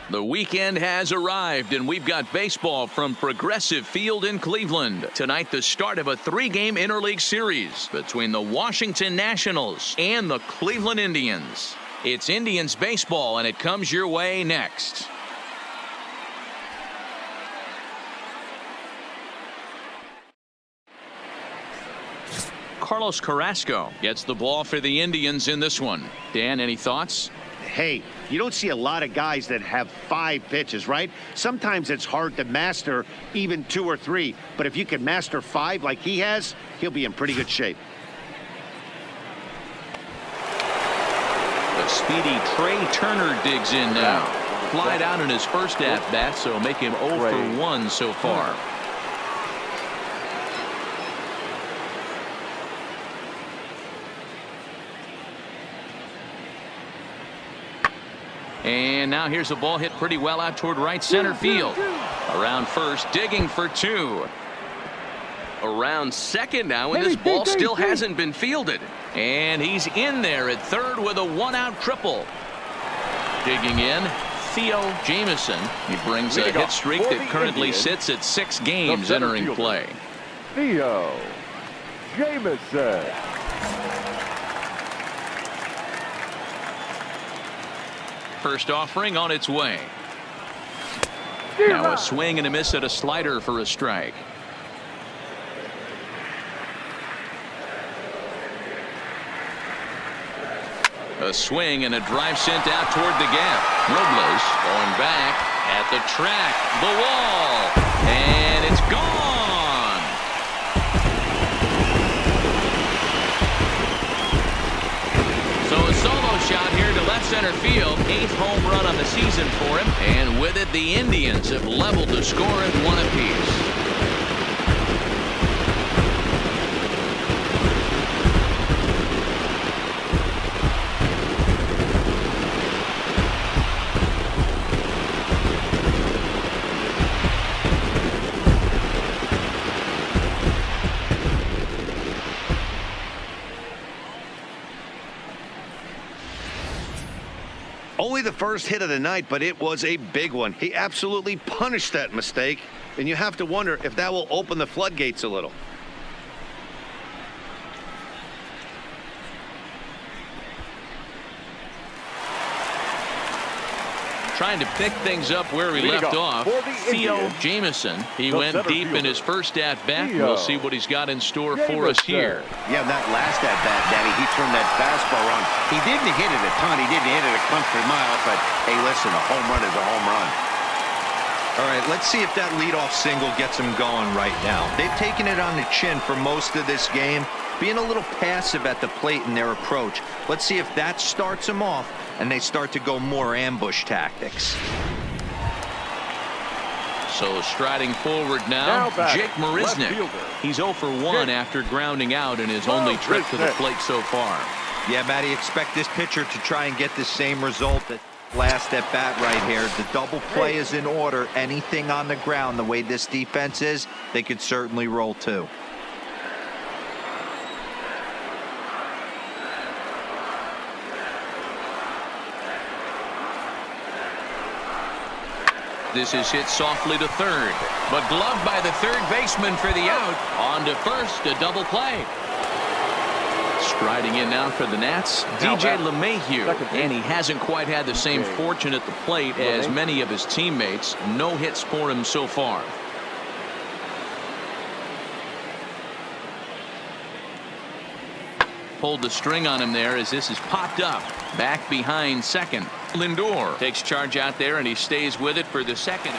The weekend has arrived, and we've got baseball from Progressive Field in Cleveland. Tonight, the start of a 3-game interleague series between the Washington Nationals and the Cleveland Indians. It's Indians baseball, and it comes your way next. Carlos Carrasco gets the ball for the Indians in this one. Dan, any thoughts? Hey, you don't see a lot of guys that have 5 pitches, right? Sometimes it's hard to master even 2 or 3, but if you can master 5 like he has, he'll be in pretty good shape. The speedy Trey Turner digs in now. Flied out in his first at-bat, so make him 0 for 1 so far. And now here's a ball hit pretty well out toward right center field. Around first, digging for 2. Around second now, and this ball still hasn't been fielded. And he's in there at third with a 1-out triple. Digging in, Theo Jamison. He brings a hit streak that currently sits at 6 games entering play. Theo Jamison. First offering on its way. Now a swing and a miss at a slider for a strike. A swing and a drive sent out toward the gap. Robles going back at the track. The wall. And it's gone. So a solo shot here to left center field. 8th home run on the season for him. And with it, the Indians have leveled the score at 1 apiece. Only the first hit of the night, but it was a big one. He absolutely punished that mistake, and you have to wonder if that will open the floodgates a little. Trying to pick things up where he left off. Theo Jamison. He went deep in his first at-bat. We'll see what he's got in store for us here. Yeah, that last at-bat, Daddy, he turned that fastball around. He didn't hit it a ton. He didn't hit it a country mile, but hey, listen, a home run is a home run. All right, let's see if that leadoff single gets him going right now. They've taken it on the chin for most of this game, being a little passive at the plate in their approach. Let's see if that starts them off and they start to go more ambush tactics. So striding forward now Jake Marisnick. He's 0 for 1 after grounding out in his only trip to the plate so far. Yeah, Matty, expect this pitcher to try and get the same result that last at bat right here. The double play is in order. Anything on the ground, the way this defense is, they could certainly roll too. This is hit softly to third, but gloved by the third baseman for the out. On to first, a double play. Striding in now for the Nats, DJ LeMahieu, and he hasn't quite had the same fortune at the plate as many of his teammates. No hits for him so far. Pulled the string on him there as this is popped up. Back behind second. Lindor takes charge out there, and he stays with it for the second.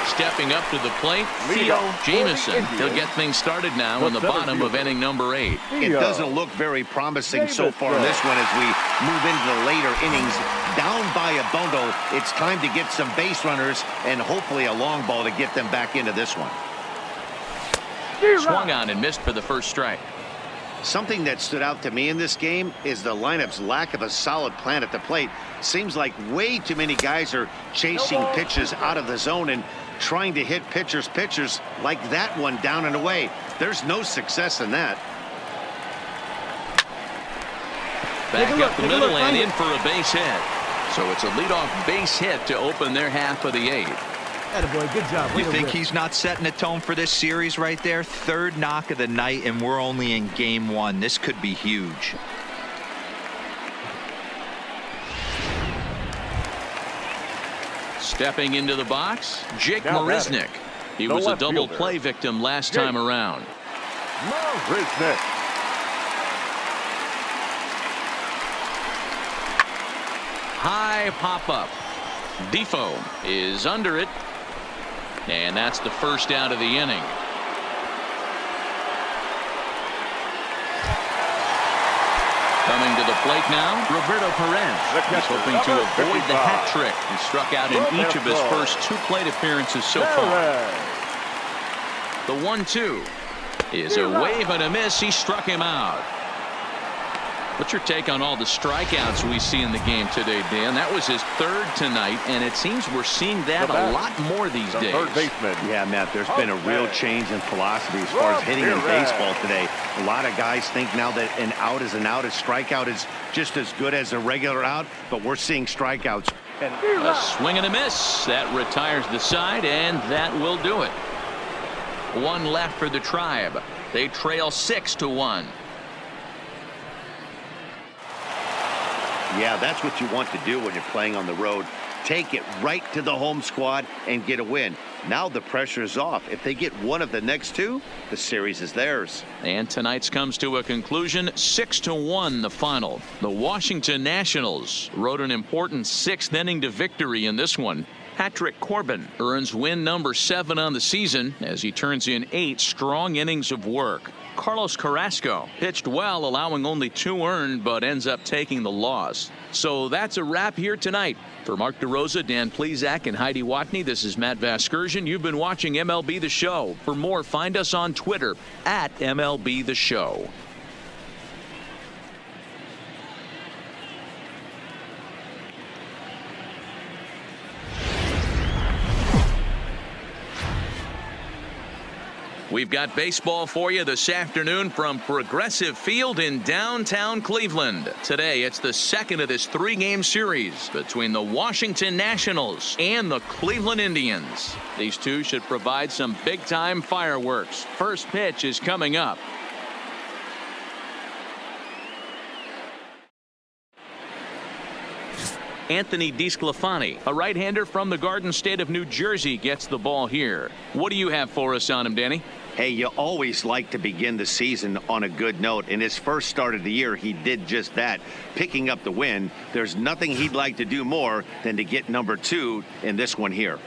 Stepping up to the plate, Theo Jamison. He'll get things started now in the bottom of inning number 8. It doesn't look very promising so far in this one as we move into the later innings. Down by a bundle, it's time to get some base runners and hopefully a long ball to get them back into this one. Swung on and missed for the first strike. Something that stood out to me in this game is the lineup's lack of a solid plan at the plate. Seems like way too many guys are chasing pitches out of the zone and trying to hit pitchers like that one down and away. There's no success in that. Back up the middle and in for a base hit. So it's a leadoff base hit to open their half of the 8th. Attaboy, good job. You think he's not setting the tone for this series right there? Third knock of the night, and we're only in game 1. This could be huge. Stepping into the box, Jake Now Marisnick. He was a double fielder. play victim last time around. Marisnick. High pop-up. Defoe is under it. And that's the first out of the inning. Coming to the plate now, Roberto Perez. He's hoping to avoid the hat trick. He struck out in each of his first 2 plate appearances so far. The 1-2 is a wave and a miss. He struck him out. What's your take on all the strikeouts we see in the game today, Dan? That was his 3rd tonight, and it seems we're seeing that a lot more these days. Third baseman. Yeah, Matt, there's been a real change in philosophy as far as hitting in baseball today. A lot of guys think now that an out is an out. A strikeout is just as good as a regular out, but we're seeing strikeouts. A swing and a miss. That retires the side, and that will do it. 1 left for the Tribe. They trail 6-1. Yeah, that's what you want to do when you're playing on the road. Take it right to the home squad and get a win. Now the pressure is off. If they get one of the next 2, the series is theirs. And tonight's comes to a conclusion. 6-1 the final. The Washington Nationals rode an important 6th inning to victory in this one. Patrick Corbin earns win number 7 on the season as he turns in 8 strong innings of work. Carlos Carrasco pitched well, allowing only 2 earned, but ends up taking the loss. So that's a wrap here tonight. For Mark DeRosa, Dan Plesac, and Heidi Watney, this is Matt Vasgersian. You've been watching MLB The Show. For more, find us on Twitter at MLB The Show. We've got baseball for you this afternoon from Progressive Field in downtown Cleveland. Today, it's the second of this 3-game series between the Washington Nationals and the Cleveland Indians. These two should provide some big-time fireworks. First pitch is coming up. Anthony DeSclafani, a right-hander from the Garden State of New Jersey, gets the ball here. What do you have for us on him, Danny? Hey, you always like to begin the season on a good note. In his first start of the year, he did just that, picking up the win. There's nothing he'd like to do more than to get number 2 in this one here.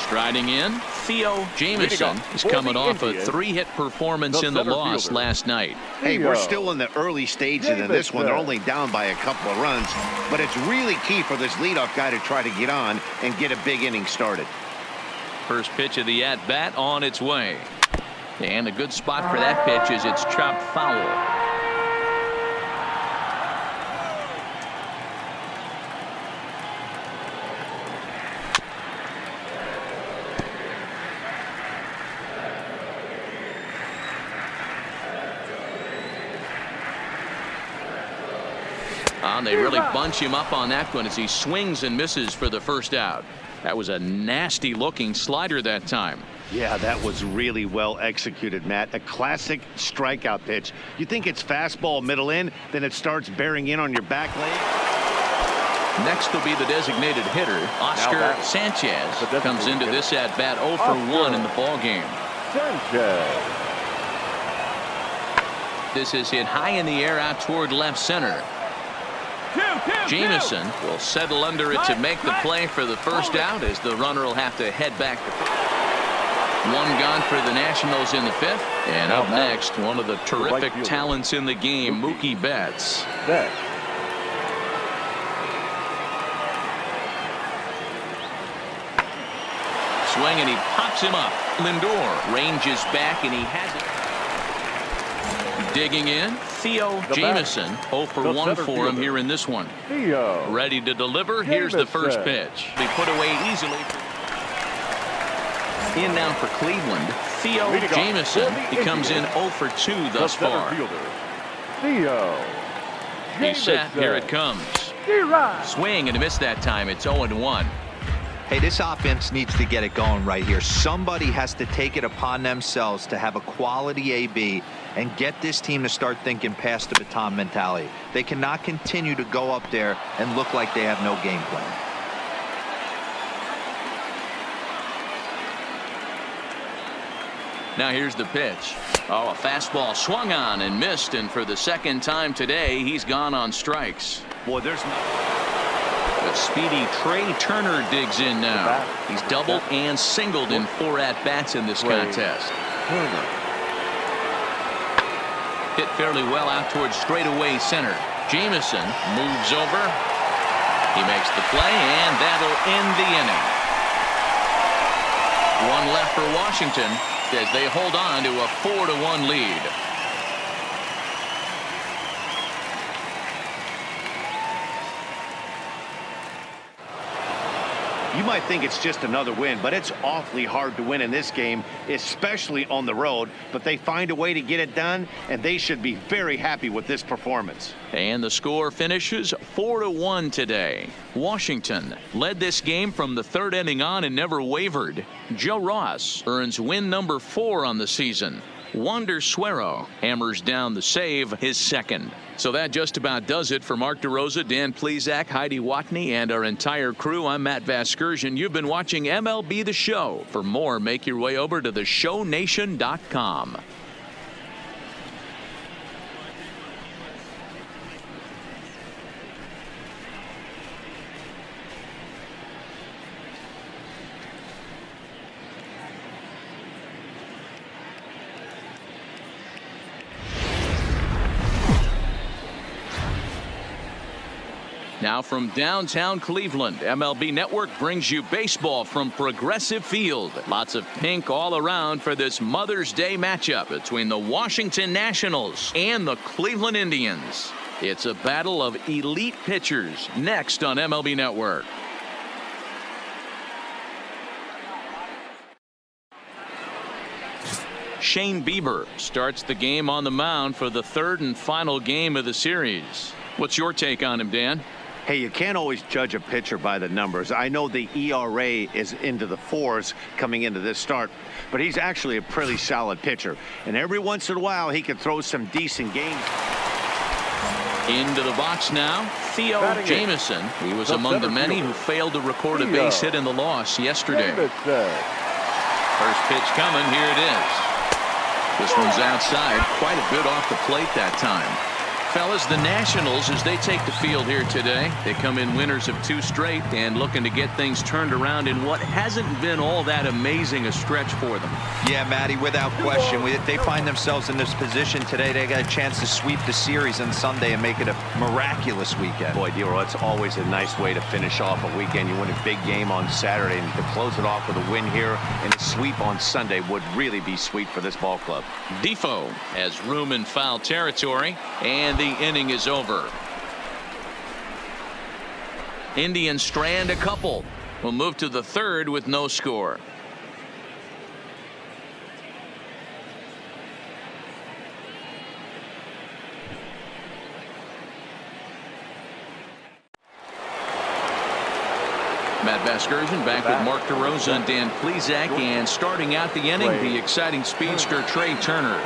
Striding in, Theo Jamieson is coming off a 3-hit performance in the loss last night. Hey, we're still in the early stages in this one. They're only down by a couple of runs, but it's really key for this leadoff guy to try to get on and get a big inning started. First pitch of the at-bat on its way. And a good spot for that pitch is it's chopped foul. And they really bunch him up on that one as he swings and misses for the first out. That was a nasty looking slider that time. Yeah, that was really well executed, Matt. A classic strikeout pitch. You think it's fastball middle in, then it starts bearing in on your back leg. Next will be the designated hitter, Oscar Sanchez. Comes into this at bat 0 for 1 in the ball game. Sanchez. This is hit high in the air out toward left center. Jamieson will settle under it to make the play for the first out as the runner will have to head back. 1 gone for the Nationals in the 5th. And up next, one of the terrific talents in the game, Mookie Betts. Swing and he pops him up. Lindor ranges back and he has it. Digging in, Theo Jamieson. 0 for 1 for him here in this one. Theo. Ready to deliver. Here's the first pitch. Be put away easily. In now for Cleveland, Theo Jamieson. He comes in 0 for 2 thus far. Theo. He's set. Here it comes. Swing and a miss that time. It's 0-1. Hey, this offense needs to get it going right here. Somebody has to take it upon themselves to have a quality AB and get this team to start thinking past the baton mentality. They cannot continue to go up there and look like they have no game plan. Now here's the pitch. Oh, a fastball swung on and missed, and for the second time today, he's gone on strikes. Boy, there's no... The speedy Trey Turner digs in now. He's doubled and singled in 4 at-bats in this contest. Hit fairly well out towards straightaway center. Jameson moves over. He makes the play, and that'll end the inning. One left for Washington as they hold on to a 4-1 lead. You might think it's just another win, but it's awfully hard to win in this game, especially on the road. But they find a way to get it done, and they should be very happy with this performance. And the score finishes 4-1 today. Washington led this game from the 3rd inning on and never wavered. Joe Ross earns win number 4 on the season. Wander Suero hammers down the save, his 2nd. So that just about does it for Mark DeRosa, Dan Plesac, Heidi Watney, and our entire crew. I'm Matt Vasgersian. You've been watching MLB The Show. For more, make your way over to theshownation.com. Now from downtown Cleveland, MLB Network brings you baseball from Progressive Field. Lots of pink all around for this Mother's Day matchup between the Washington Nationals and the Cleveland Indians. It's a battle of elite pitchers next on MLB Network. Shane Bieber starts the game on the mound for the 3rd and final game of the series. What's your take on him, Dan? Hey, you can't always judge a pitcher by the numbers. I know the ERA is into the 4s coming into this start, but he's actually a pretty solid pitcher. And every once in a while, he can throw some decent games. Into the box now, Theo Jameson. He was among the many who failed to record a base hit in the loss yesterday. First pitch coming, here it is. This one's outside, quite a bit off the plate that time. Fellas, the Nationals, as they take the field here today, they come in winners of 2 straight and looking to get things turned around in what hasn't been all that amazing a stretch for them. Yeah, Matty, without question. They find themselves in this position today. They got a chance to sweep the series on Sunday and make it a miraculous weekend. Boy, Dero, it's always a nice way to finish off a weekend. You win a big game on Saturday, and to close it off with a win here and a sweep on Sunday would really be sweet for this ball club. Defoe has room in foul territory, and the inning is over. Indians strand a couple. We'll move to the 3rd with no score. Matt Vasgersian back with Mark DeRosa and Dan Plesac, and starting out the inning, the exciting speedster Trey Turner.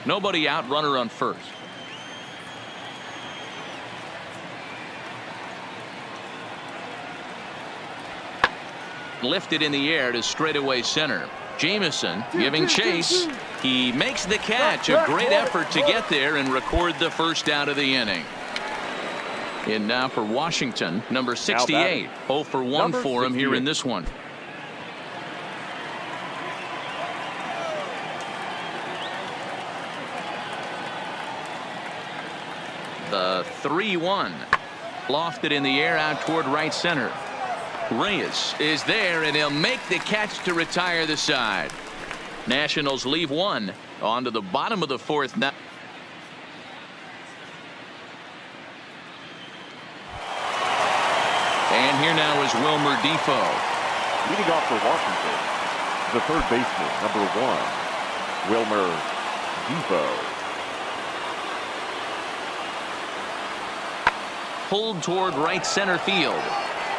Nobody out, runner on first. Lifted in the air to straightaway center. Jameson giving chase. He makes the catch. A great effort to get there and record the first out of the inning. And now for Washington, number 68. 0 for 1 for him here in this one. The 3-1. Lofted in the air out toward right center. Ramirez is there, and he'll make the catch to retire the side. Nationals leave one on to the bottom of the 4th now. And here now is Wilmer Defoe. Leading off for Washington, the third baseman, number 1, Wilmer Depot. Pulled toward right center field.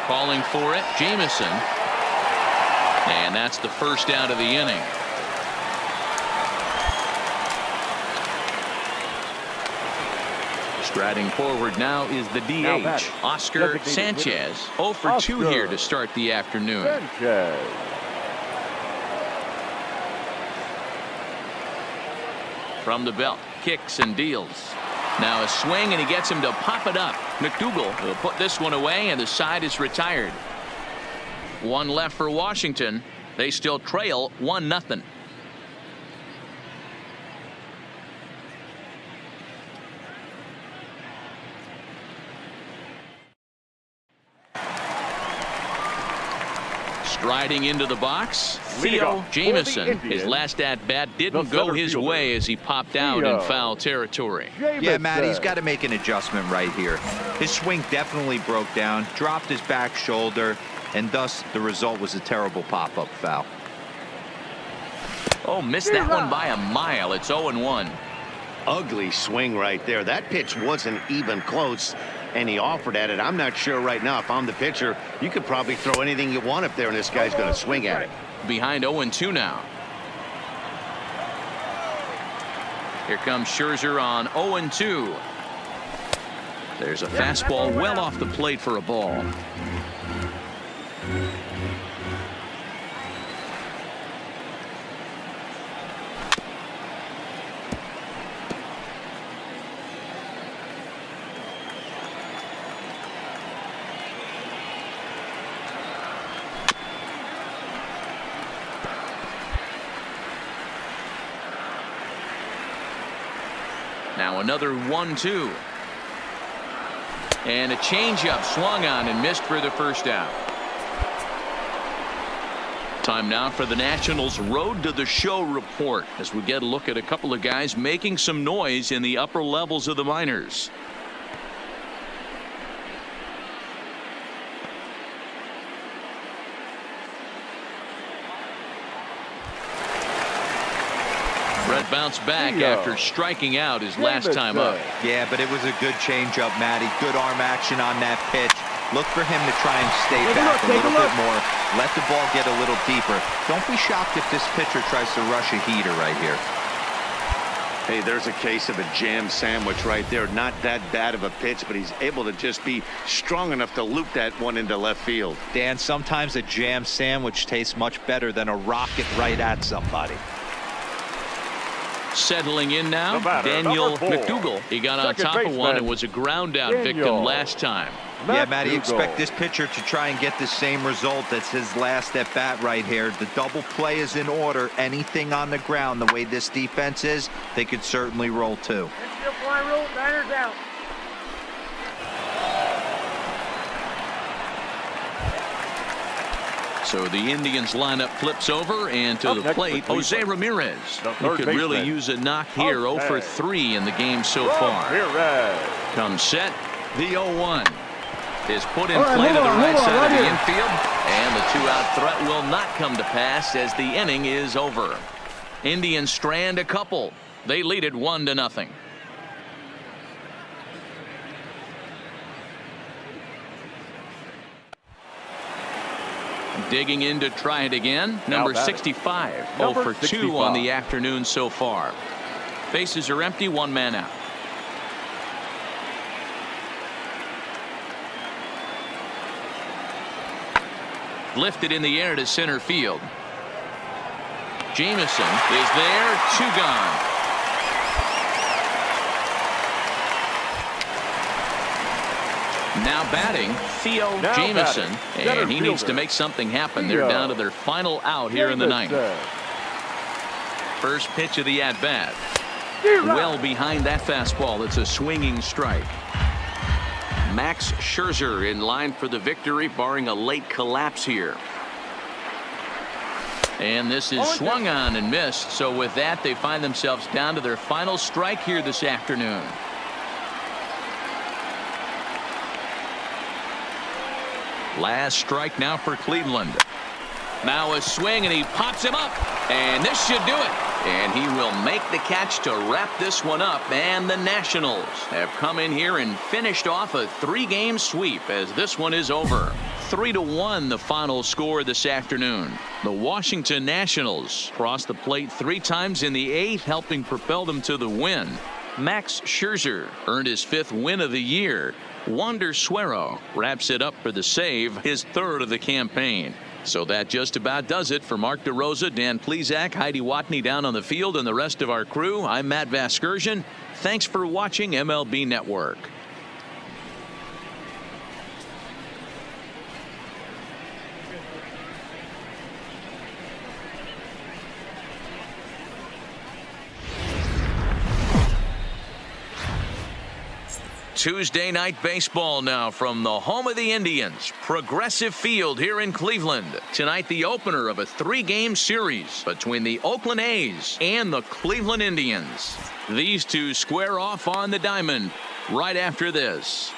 Calling for it, Jameson. And that's the first out of the inning. Striding forward now is the DH, Oscar Sanchez. 0 for 2 here to start the afternoon. Sanchez. From the belt, kicks and deals. Now a swing, and he gets him to pop it up. McDougal will put this one away, and the side is retired. 1 left for Washington. They still trail 1-0. Striding into the box, Theo Jameson. His last at-bat didn't go his way as he popped out in foul territory. Yeah, Matt, he's got to make an adjustment right here. His swing definitely broke down, dropped his back shoulder, and thus the result was a terrible pop-up foul. Oh, missed that one by a mile. It's 0-1. Ugly swing right there. That pitch wasn't even close, and he offered at it. I'm not sure right now if I'm the pitcher. You could probably throw anything you want up there, and this guy's going to swing at it. Behind 0-2 now. Here comes Scherzer on 0-2. There's a fastball well off the plate for a ball. Now another 1-2. And a changeup swung on and missed for the first out. Time now for the Nationals' Road to the Show report as we get a look at a couple of guys making some noise in the upper levels of the minors. Brett bounced back after striking out his last time up. Yeah, but it was a good changeup, Matty. Good arm action on that pitch. Look for him to try and stay back a little bit more. Let the ball get a little deeper. Don't be shocked if this pitcher tries to rush a heater right here. Hey, there's a case of a jam sandwich right there. Not that bad of a pitch, but he's able to just be strong enough to loop that one into left field. Dan, sometimes a jam sandwich tastes much better than a rocket right at somebody. Settling in now, Daniel McDougal. He got on top of one and was a ground out victim last time. Yeah, Matty, expect this pitcher to try and get the same result as his last at bat right here. The double play is in order. Anything on the ground, the way this defense is, they could certainly roll too. Batters out. So the Indians lineup flips over, and to the plate, Jose Ramirez. He could really use a knock here. 0 for 3 in the game so far. Comes set, the 0-1 is put in play to the right side of the infield, and the 2-out threat will not come to pass as the inning is over. Indians strand a couple. They lead it 1-0. Digging in to try it again. Number 65. 0 for 2 on the afternoon so far. Bases are empty. 1 man out. Lifted in the air to center field. Jameson is there. 2 gone. Now batting, Theo Jameson, and he needs to make something happen. They're down to their final out here in the ninth. First pitch of the at-bat. Well behind that fastball. It's a swinging strike. Max Scherzer in line for the victory, barring a late collapse here. And this is swung on and missed. So with that, they find themselves down to their final strike here this afternoon. Last strike now for Cleveland. Now a swing, and he pops him up. And this should do it. And he will make the catch to wrap this one up. And the Nationals have come in here and finished off a 3-game sweep as this one is over. 3-1 the final score this afternoon. The Washington Nationals crossed the plate 3 times in the 8th, helping propel them to the win. Max Scherzer earned his 5th win of the year. Wander Suero wraps it up for the save, his 3rd of the campaign. So that just about does it for Mark DeRosa, Dan Plesac, Heidi Watney down on the field, and the rest of our crew. I'm Matt Vasgersian. Thanks for watching MLB Network. Tuesday night baseball now from the home of the Indians, Progressive Field here in Cleveland. Tonight, the opener of a 3-game series between the Oakland A's and the Cleveland Indians. These two square off on the diamond right after this.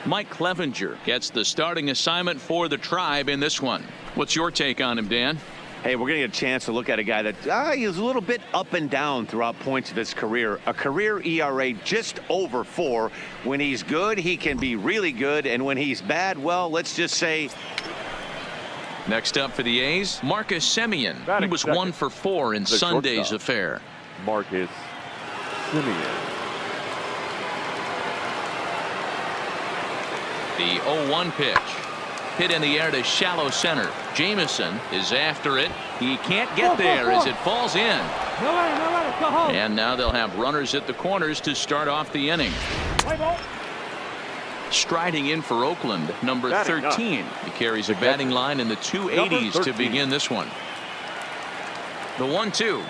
Mike Clevenger gets the starting assignment for the Tribe in this one. What's your take on him, Dan? Hey, we're going to get a chance to look at a guy that he was a little bit up and down throughout points of his career. A career ERA just over 4. When he's good, he can be really good. And when he's bad, well, let's just say. Next up for the A's, Marcus Simeon. He was 1 for 4 in The Sunday's shortstop. affair. Marcus Simeon. The 0-1 pitch. Hit in the air to shallow center. Jamison is after it. He can't get there as it falls in. Nobody, go home. And now they'll have runners at the corners to start off the inning. Play ball. Striding in for Oakland, number Batting 13. He carries a batting line in the 280s to 13. begin this one. The 1-2.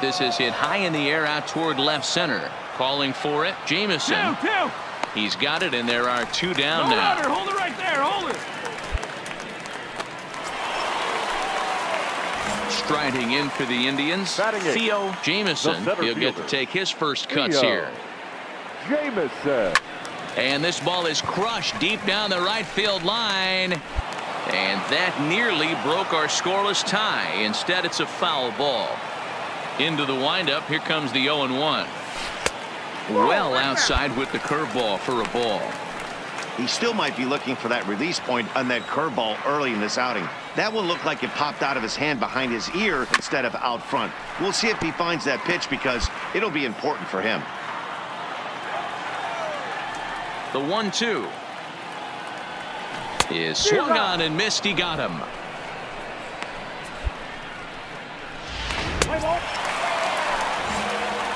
This is hit high in the air out toward left center. Calling for it, Jamison. 2-2. He's got it, and there are 2 down now. Hold it right there. Hold it. Striding in for the Indians, Batting eighth. Theo Jamison. The center He'll get to fielder. take his first cuts Theo here. Jamison. And this ball is crushed deep down the right field line. And that nearly broke our scoreless tie. Instead, it's a foul ball. Into the windup. Here comes the 0-1. Well outside with the curveball for a ball. He still might be looking for that release point on that curveball early in this outing. That one looked like it popped out of his hand behind his ear instead of out front. We'll see if he finds that pitch because it'll be important for him. The 1-2 is swung on and missed. He got him. Play ball.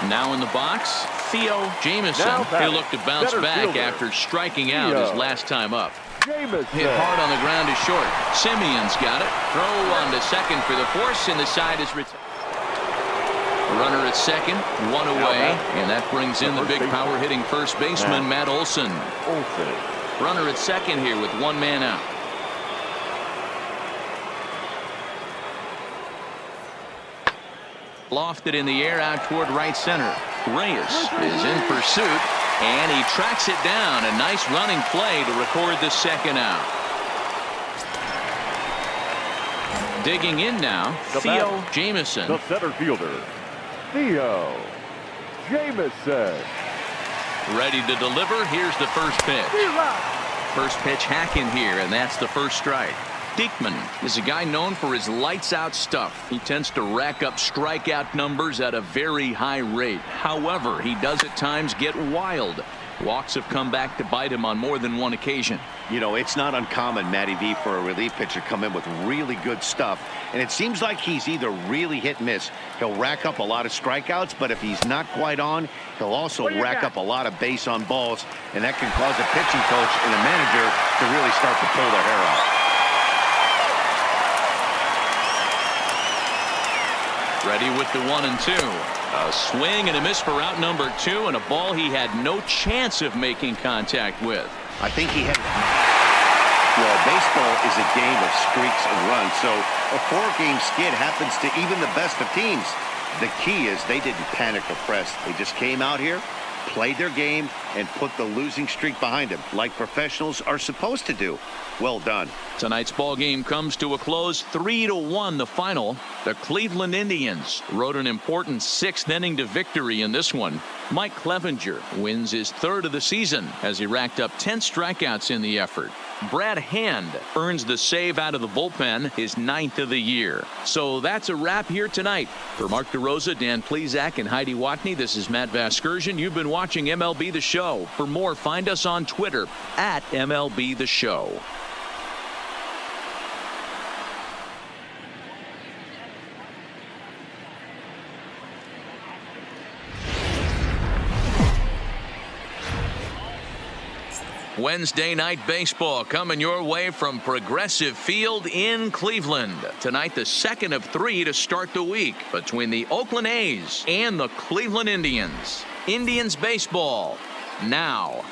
Now in the box, Theo Jamison. Now batting, He'll look to bounce center back fielder, after striking out Theo his last time up. Jamison. Hit hard on the ground is short. Simeon's got it. Throw on to second for the force, and the side is retired. Runner at second, 1 away, and that brings in the big power hitting first baseman, Matt Olson. Olson. Runner at second here with 1 man out. Lofted in the air out toward right center. Reyes is in pursuit, and he tracks it down. A nice running play to record the second out. Digging in now, The Theo batter, Jamison. The center fielder, Theo Jamison. Ready to deliver. Here's the first pitch. First pitch hacking here, and that's the first strike. Diekman is a guy known for his lights-out stuff. He tends to rack up strikeout numbers at a very high rate. However, he does at times get wild. Walks have come back to bite him on more than one occasion. You know, it's not uncommon, Matty V, for a relief pitcher come in with really good stuff. And it seems like he's either really hit and miss. He'll rack up a lot of strikeouts, but if he's not quite on, he'll also rack up a lot of base on balls. And that can cause a pitching coach and a manager to really start to pull their hair out. Ready with the 1-2. A swing and a miss for out number 2, and a ball he had no chance of making contact with. I think he had. Well, baseball is a game of streaks and runs, so a 4-game skid happens to even the best of teams. The key is they didn't panic or press. They just came out here, played their game, and put the losing streak behind them, like professionals are supposed to do. Well done. Tonight's ball game comes to a close, 3-1 the final. The Cleveland Indians rode an important 6th inning to victory in this one. Mike Clevenger wins his 3rd of the season as he racked up 10 strikeouts in the effort. Brad Hand earns the save out of the bullpen, his 9th of the year. So that's a wrap here tonight. For Mark DeRosa, Dan Plesac, and Heidi Watney, this is Matt Vasgersian. You've been watching MLB The Show. For more, find us on Twitter at MLB The Show. Wednesday night baseball coming your way from Progressive Field in Cleveland. Tonight, the 2nd of 3 to start the week between the Oakland A's and the Cleveland Indians. Indians baseball now.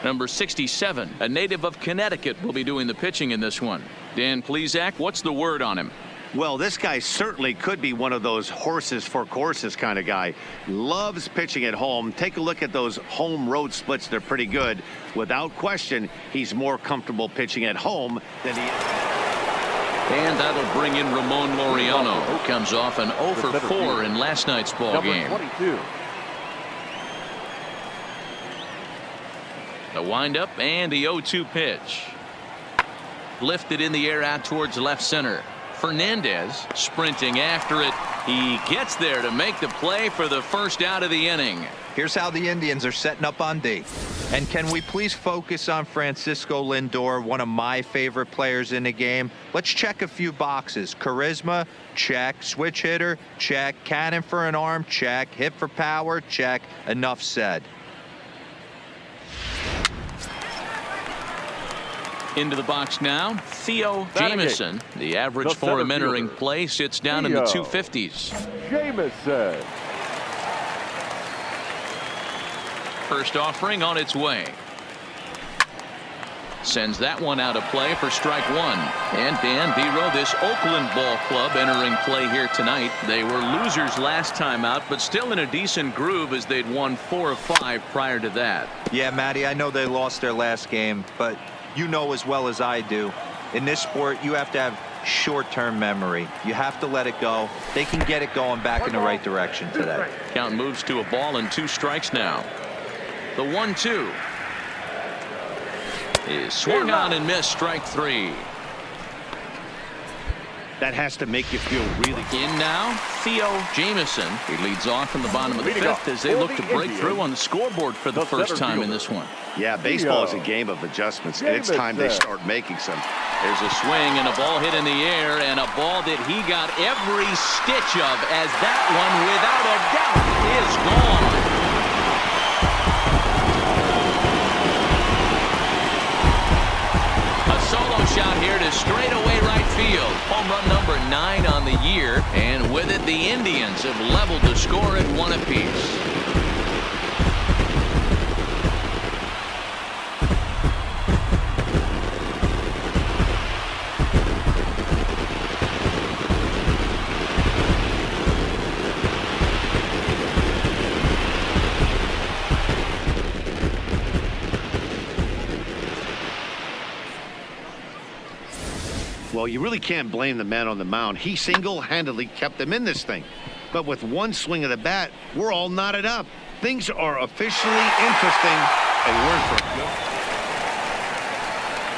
Number 67, a native of Connecticut, will be doing the pitching in this one. Dan Plesac, what's the word on him? Well, this guy certainly could be one of those horses for courses kind of guy. Loves pitching at home. Take a look at those home road splits. They're pretty good. Without question, he's more comfortable pitching at home than he is. And that'll bring in Ramon Laureano, who comes off an 0 for 4 in last night's ball game. 22. The windup and the 0-2 pitch. Lifted in the air out towards left center. Fernandez sprinting after it. He gets there to make the play for the first out of the inning. Here's how the Indians are setting up on D. And can we please focus on Francisco Lindor, one of my favorite players in the game? Let's check a few boxes. Charisma, check. Switch hitter, check. Cannon for an arm, check. Hit for power, check. Enough said. Into the box now, Theo Jamieson. The average for him entering play sits down in the 250s. Jamieson. First offering on its way. Sends that one out of play for strike 1. And Dan Biro, this Oakland ball club entering play here tonight. They were losers last time out, but still in a decent groove as they'd won 4 of 5 prior to that. Yeah, Matty, I know they lost their last game, but you know as well as I do, in this sport, you have to have short-term memory. You have to let it go. They can get it going back in the right direction today. Count moves to a ball and 2 strikes now. The 1-2 is swung on and missed, strike 3. That has to make you feel really good. In now, Theo Jamieson. He leads off in the bottom of the 5th as they look to break through on the scoreboard for the first time in this one. Yeah, baseball is a game of adjustments, and it's time they start making some. There's a swing and a ball hit in the air, and a ball that he got every stitch of, as that one, without a doubt, is gone. A solo shot here to straightaway right field. Home run number 9 on the year, and with it, the Indians have leveled the score at 1 apiece. Well, you really can't blame the man on the mound. He single-handedly kept them in this thing. But with one swing of the bat, we're all knotted up. Things are officially interesting, and we're in for it.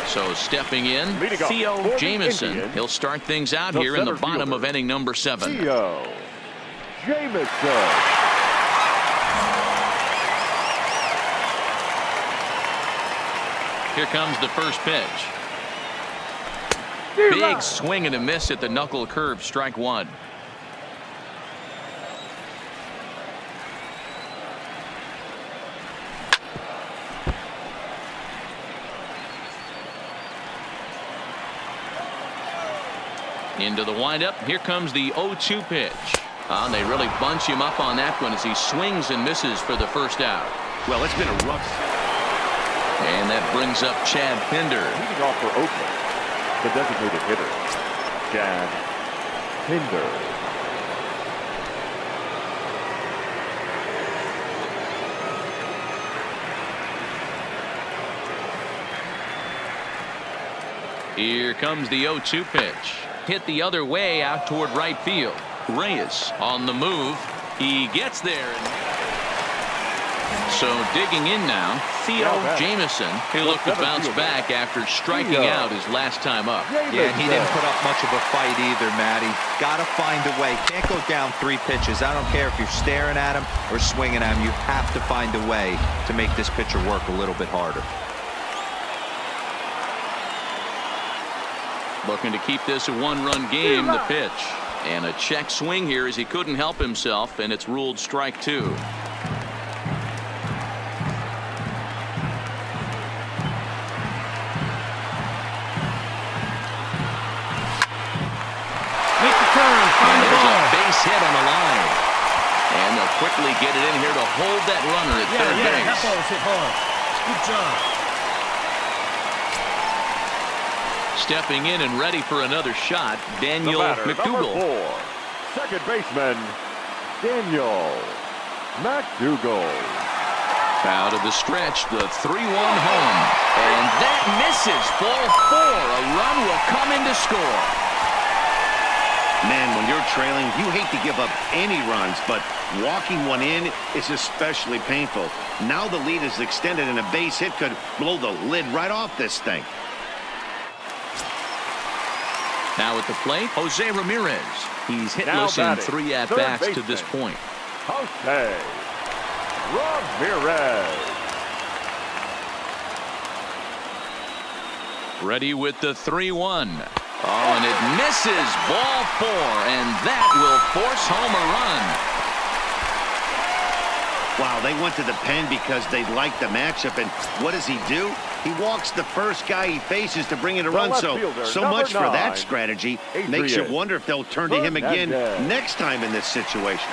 So stepping in, Theo Jamieson. He'll start things out here in the bottom of inning number 7. Theo Jamieson. Here comes the first pitch. Big swing and a miss at the knuckle curve, strike 1. Into the windup. Here comes the 0-2 pitch. They really bunch him up on that one as he swings and misses for the first out. Well, it's been a rough. And that brings up Chad Pinder. Leading off for Oakland, the designated hitter, Chad Pinder. Here comes the 0-2 pitch. Hit the other way out toward right field. Reyes on the move. He gets there. So digging in now, Theo Jamieson. He looked to bounce back after striking out his last time up. Yeah, he didn't put up much of a fight either, Matty. Got to find a way. Can't go down 3 pitches. I don't care if you're staring at him or swinging at him. You have to find a way to make this pitcher work a little bit harder. Looking to keep this a 1-run game, the pitch. And a check swing here as he couldn't help himself, and it's ruled strike 2. Make the turn, find the There's ball. a base hit on the line. And they'll quickly get it in here to hold that runner at third base. That ball's hit hard. Good job. Stepping in and ready for another shot, Daniel Number McDougal. 4, second baseman, Daniel McDougal. Out of the stretch, the 3-1 home. And that misses. Ball 4. A run will come in to score. Man, when you're trailing, you hate to give up any runs, but walking one in is especially painful. Now the lead is extended, and a base hit could blow the lid right off this thing. Now at the plate, Jose Ramirez. He's hitless in 3 at-bats to this point. Jose Ramirez. Ready with the 3-1. Oh, and it misses. Ball 4, and that will force home a run. Wow, they went to the pen because they liked the matchup, and what does he do? He walks the first guy he faces to bring in a run, so much for that strategy. Makes you wonder if they'll turn to him again next time in this situation.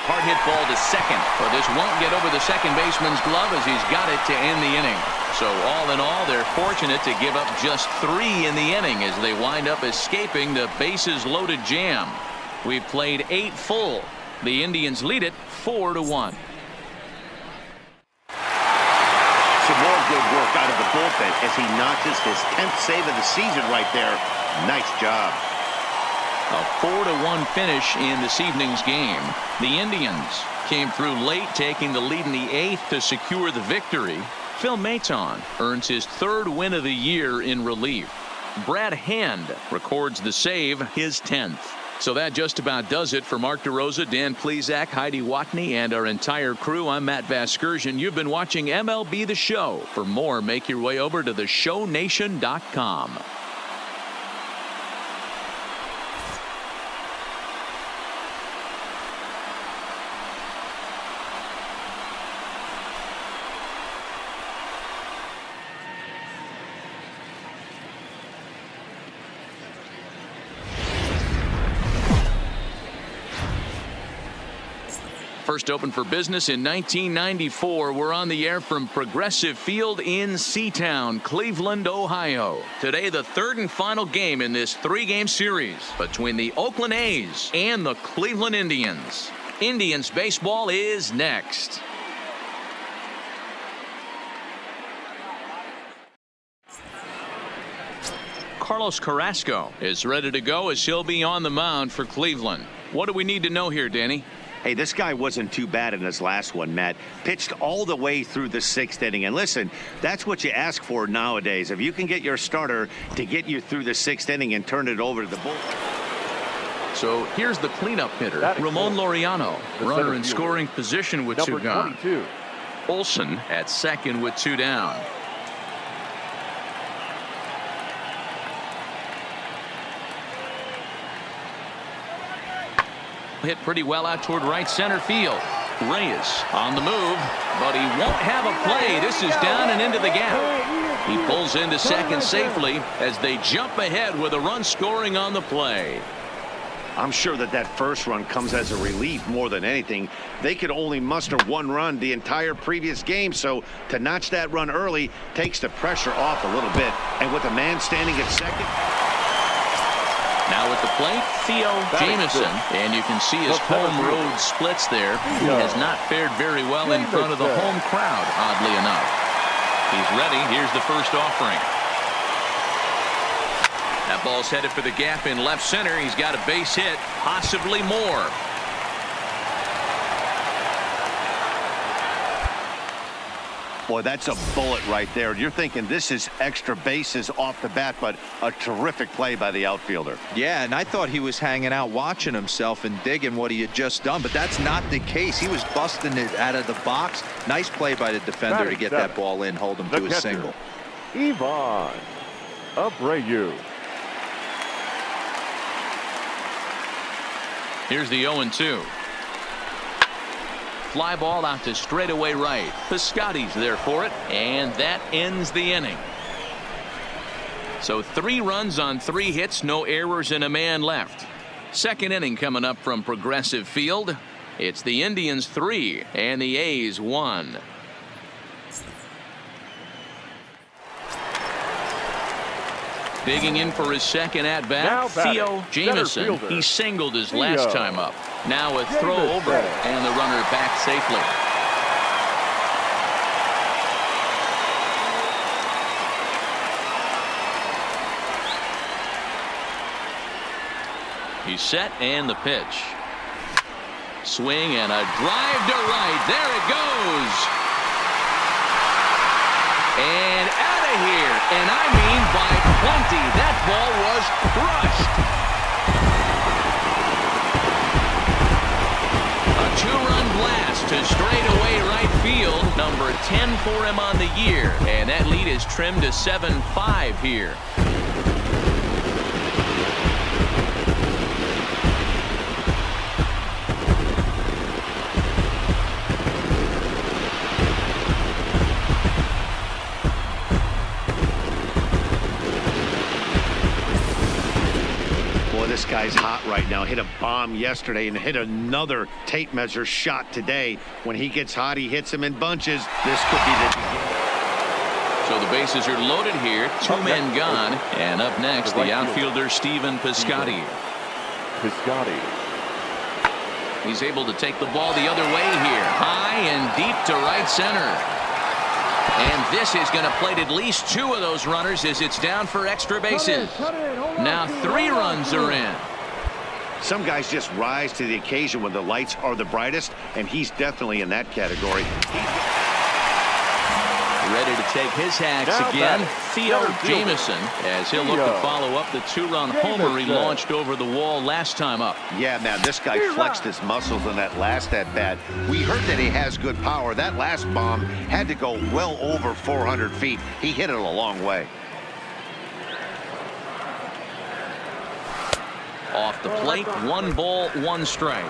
Hard hit ball to second, but this won't get over the second baseman's glove as he's got it to end the inning. So all in all, they're fortunate to give up just 3 in the inning as they wind up escaping the bases loaded jam. We've played 8 full. The Indians lead it 4-1. Some more good work out of the bullpen as he notches his 10th save of the season right there. Nice job. A 4-1 finish in this evening's game. The Indians came through late, taking the lead in the 8th to secure the victory. Phil Maton earns his 3rd win of the year in relief. Brad Hand records the save, his 10th. So that just about does it for Mark DeRosa, Dan Plesac, Heidi Watney, and our entire crew. I'm Matt Vasgersian. You've been watching MLB The Show. For more, make your way over to theshownation.com. First opened for business in 1994. We're on the air from Progressive Field in Seatown, Cleveland, Ohio. Today, the 3rd and final game in this 3-game series between the Oakland A's and the Cleveland Indians. Indians baseball is next. Carlos Carrasco is ready to go as he'll be on the mound for Cleveland. What do we need to know here, Danny? Hey, this guy wasn't too bad in his last one, Matt. Pitched all the way through the 6th inning. And listen, that's what you ask for nowadays. If you can get your starter to get you through the 6th inning and turn it over to the bullpen. So here's the cleanup hitter, Ramon Laureano, runner in scoring position with 2 gone. Olson at second with 2 down. Hit pretty well out toward right center field. Reyes on the move, but he won't have a play. This is down and into the gap. He pulls into second safely as they jump ahead with a run scoring on the play. I'm sure that first run comes as a relief more than anything. They could only muster one run the entire previous game, so to notch that run early takes the pressure off a little bit. And with a man standing at second. Now at the plate, Jameson, and you can see his home road splits there. He has not fared very well in front of the home crowd, oddly enough. He's ready. Here's the first offering. That ball's headed for the gap in left center. He's got a base hit, possibly more. Boy, that's a bullet right there. You're thinking this is extra bases off the bat, but a terrific play by the outfielder. Yeah, and I thought he was hanging out watching himself and digging what he had just done, but that's not the case. He was busting it out of the box. Nice play by the defender to get that ball in, hold him to a single. Ivan Abreu. Here's the 0-2. Fly ball out to straightaway right. Piscotty's there for it, and that ends the inning. So 3 runs on 3 hits, no errors, and a man left. Second inning coming up from Progressive Field. It's the Indians 3 and the A's 1. Digging in for his second at-bat, Jameson. He singled his last time up. Now a throw over, and the runner back safely. He's set, and the pitch. Swing and a drive to right. There it goes. And out of here. And I mean by plenty. That ball was crushed. A 2-run blast to straightaway right field. Number 10 for him on the year. And that lead is trimmed to 7-5 here. This guy's hot right now. Hit a bomb yesterday and hit another tape measure shot today. When he gets hot, he hits him in bunches. This could be the beginning. So the bases are loaded here. 2 men gone. And up next, the outfielder, Stephen Piscotty. He's able to take the ball the other way here. High and deep to right center. And this is going to plate at least 2 of those runners as it's down for extra bases. Now 3 runs are in. Some guys just rise to the occasion when the lights are the brightest, and he's definitely in that category. Ready to take his hacks again, Jameson, as he'll look to follow up the 2-run homer he launched over the wall last time up. Yeah, man, this guy flexed his muscles in that last at-bat. We heard that he has good power. That last bomb had to go well over 400 feet. He hit it a long way. Off the plate, 1 ball, 1 strike.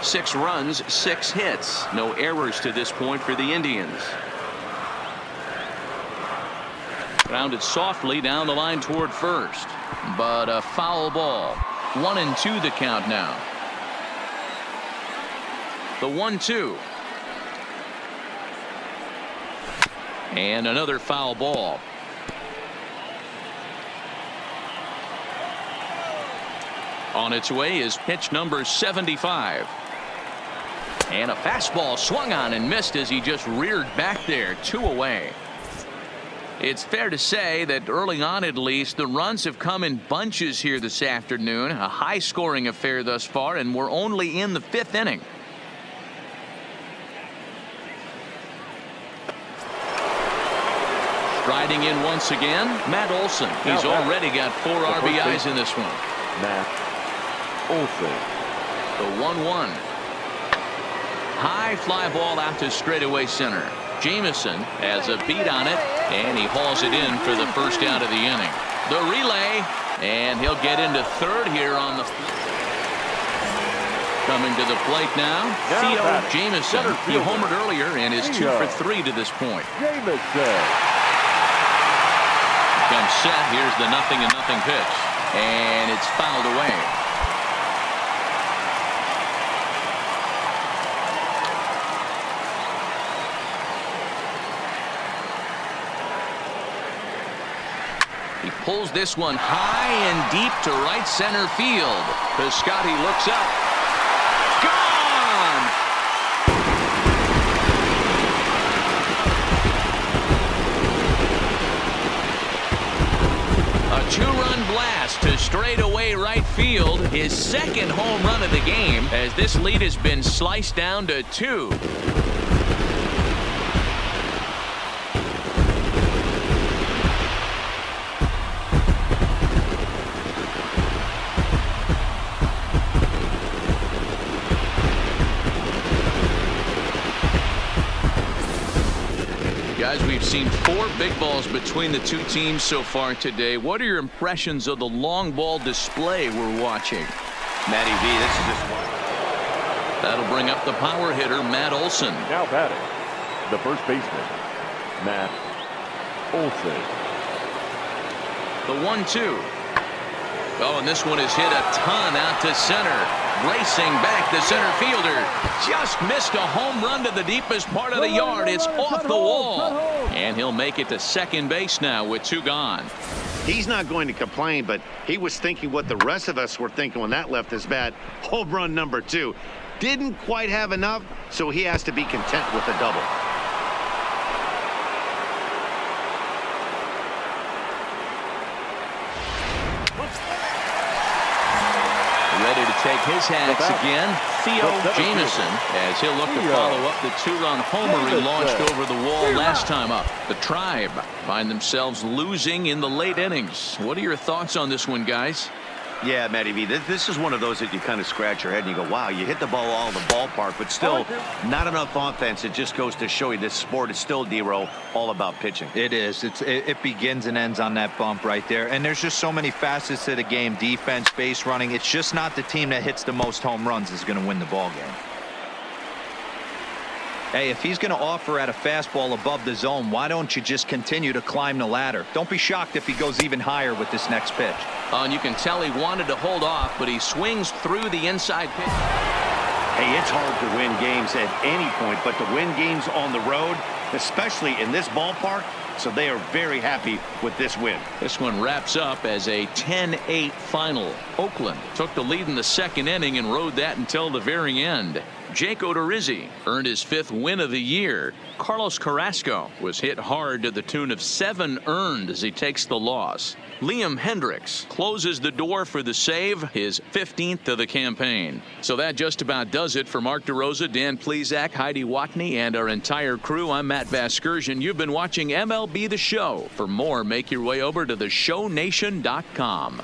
6 runs, 6 hits. No errors to this point for the Indians. Grounded softly down the line toward first, but a foul ball. 1-2 the count now. The 1-2. And another foul ball. On its way is pitch number 75. And a fastball swung on and missed as he just reared back there. 2 away. It's fair to say that early on, at least, the runs have come in bunches here this afternoon. A high-scoring affair thus far, and we're only in the 5th inning. Striding in once again, Matt Olson. He's already got 4 RBIs in this one. Matt Olson. The 1-1. High fly ball out to straightaway center. Jameson has a beat on it, and he hauls it in for the first out of the inning. The relay, and he'll get into third here on the... Coming to the plate now, Jameson. He homered earlier and is 2 for 3 to this point. Comes set. Here's the 0-0 pitch, and it's fouled away. He pulls this one high and deep to right center field. Piscotty looks up. Gone! A two-run blast to straightaway right field. His second home run of the game as this lead has been sliced down to 2. Guys, we've seen 4 big balls between the two teams so far today. What are your impressions of the long ball display we're watching? Matty V, this is just one. That'll bring up the power hitter, Matt Olson. Now batting, the first baseman, Matt Olson. The 1-2. Oh, and this one is hit a ton out to center. Racing back, the center fielder just missed a home run to the deepest part of the yard. It's off the wall. And he'll make it to second base now with 2 gone. He's not going to complain, but he was thinking what the rest of us were thinking when that left his bat. Home run number 2. Didn't quite have enough, so he has to be content with a double. Ready to take his hacks again, Theo Jameson, as he'll look to follow up the 2-run homer he launched over the wall last time up. The Tribe find themselves losing in the late innings. What are your thoughts on this one, guys? Yeah, Matty V, this is one of those that you kind of scratch your head and you go, wow, you hit the ball all in the ballpark, but still not enough offense. It just goes to show you this sport is still, D-Row, all about pitching. It is. It begins and ends on that bump right there. And there's just so many facets to the game. Defense, base running. It's just not the team that hits the most home runs is going to win the ball game. Hey, if he's going to offer at a fastball above the zone, why don't you just continue to climb the ladder? Don't be shocked if he goes even higher with this next pitch. And you can tell he wanted to hold off, but he swings through the inside pitch. Hey, it's hard to win games at any point, but to win games on the road, especially in this ballpark, so they are very happy with this win. This one wraps up as a 10-8 final. Oakland took the lead in the second inning and rode that until the very end. Jake Odorizzi earned his 5th win of the year. Carlos Carrasco was hit hard to the tune of 7 earned as he takes the loss. Liam Hendricks closes the door for the save, his 15th of the campaign. So that just about does it for Mark DeRosa, Dan Plesac, Heidi Watney, and our entire crew. I'm Matt Vasgersian. You've been watching MLB The Show. For more, make your way over to theshownation.com.